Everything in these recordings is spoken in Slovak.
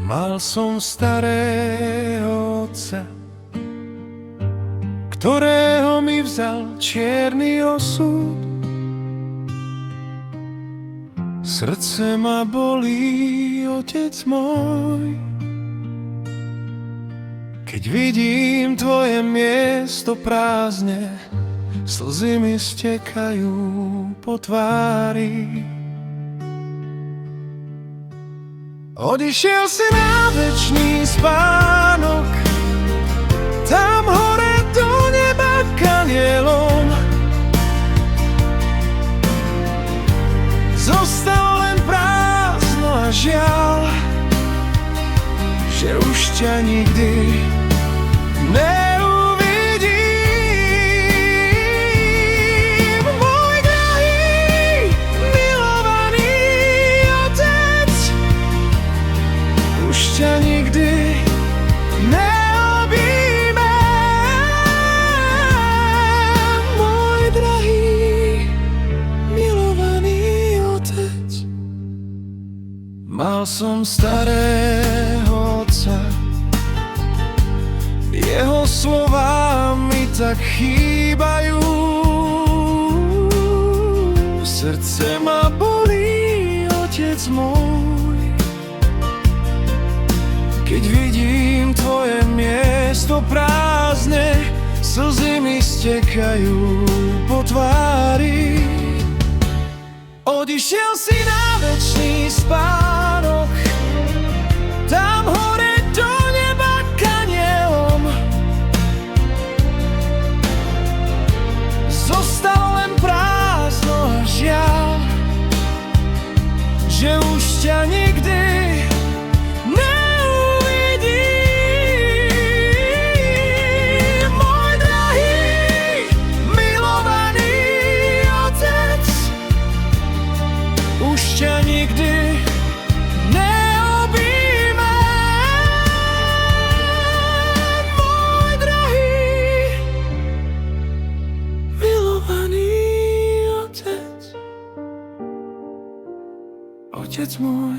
Mal som starého otca, ktorého mi vzal čierny osud. Srdce ma bolí, otec môj, keď vidím tvoje miesto prázdne, slzy mi stekajú po tvári. Odišiel si na večný spánok, tam hore do neba k anielom. Zostalo len prázdno a žiaľ, že už ťa nikdy neuvidím. Môj drahý, milovaný otec, už ťa nikdy neobjímem. Môj drahý, milovaný otec. Mal som starého otca, jeho slová mi tak chýbajú. Srdce ma bolí, otec môj, keď vidím tvoje miesto prázdne, slzy mi stekajú po tvári. Odišiel si na večný spánok, tam hore do neba k anielom. Zostalo len prázdno a žiaľ, že už ťa nikdy neuvidím. Môj drahý, milovaný otec, už ťa nikdy neobjímem. Môj drahý, milovaný otec. Otec môj,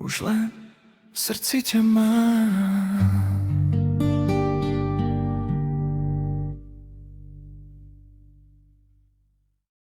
už len v srdci ťa mám.